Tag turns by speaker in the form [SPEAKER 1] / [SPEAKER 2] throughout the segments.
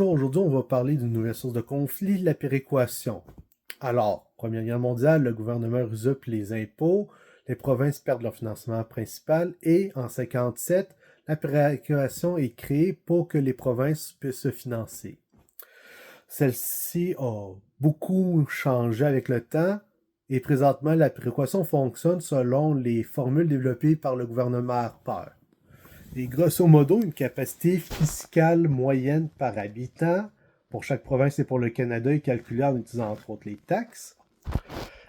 [SPEAKER 1] Bonjour, aujourd'hui on va parler d'une nouvelle source de conflit, la péréquation. Alors, Première Guerre mondiale, le gouvernement usurpe les impôts, les provinces perdent leur financement principal et en 1957, la péréquation est créée pour que les provinces puissent se financer. Celle-ci a beaucoup changé avec le temps et présentement la péréquation fonctionne selon les formules développées par le gouvernement Harper. Et grosso modo, une capacité fiscale moyenne par habitant pour chaque province et pour le Canada est calculée en utilisant entre autres les taxes.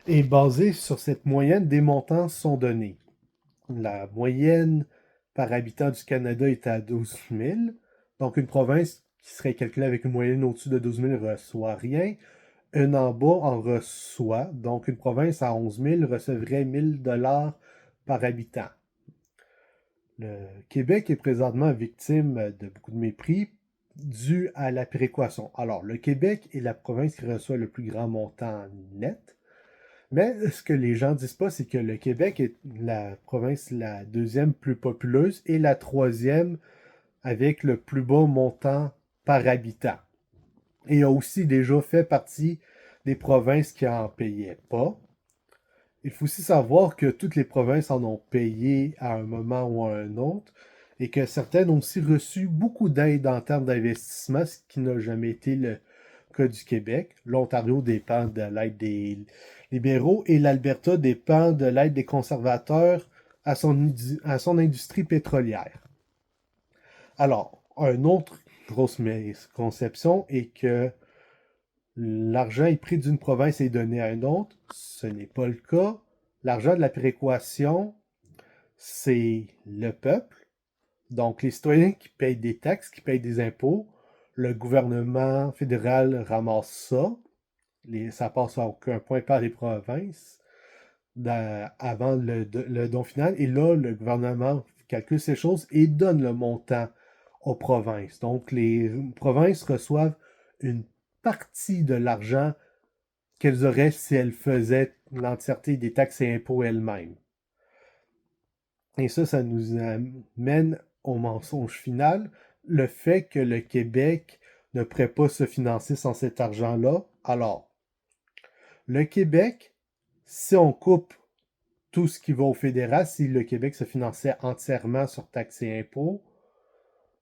[SPEAKER 1] Et basée sur cette moyenne, des montants sont donnés. La moyenne par habitant du Canada est à 12 000. Donc une province qui serait calculée avec une moyenne au-dessus de 12 000 ne reçoit rien. Une en bas en reçoit. Donc une province à 11 000 recevrait 1 000 $ par habitant. Le Québec est présentement victime de beaucoup de mépris dû à la péréquation. Alors, le Québec est la province qui reçoit le plus grand montant net, mais ce que les gens disent pas, c'est que le Québec est la province la deuxième plus populeuse et la troisième avec le plus bas montant par habitant. Et a aussi déjà fait partie des provinces qui en payaient pas. Il faut aussi savoir que toutes les provinces en ont payé à un moment ou à un autre et que certaines ont aussi reçu beaucoup d'aide en termes d'investissement, ce qui n'a jamais été le cas du Québec. L'Ontario dépend de l'aide des libéraux et l'Alberta dépend de l'aide des conservateurs à son industrie pétrolière. Alors, une autre grosse conception est que l'argent est pris d'une province et donné à une autre. Ce n'est pas le cas. L'argent de la péréquation, c'est le peuple, donc les citoyens qui payent des taxes, qui payent des impôts. Le gouvernement fédéral ramasse ça. Ça passe à aucun point par les provinces avant le don final. Et là, le gouvernement calcule ces choses et donne le montant aux provinces. Donc, les provinces reçoivent une partie de l'argent qu'elles auraient si elles faisaient l'entièreté des taxes et impôts elles-mêmes. Et ça nous amène au mensonge final, le fait que le Québec ne pourrait pas se financer sans cet argent-là. Alors, le Québec, si on coupe tout ce qui va au fédéral, si le Québec se finançait entièrement sur taxes et impôts,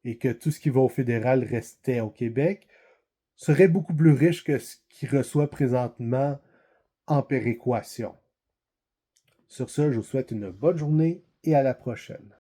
[SPEAKER 1] et que tout ce qui va au fédéral restait au Québec, serait beaucoup plus riche que ce qu'il reçoit présentement en péréquation. Sur ce, je vous souhaite une bonne journée et à la prochaine.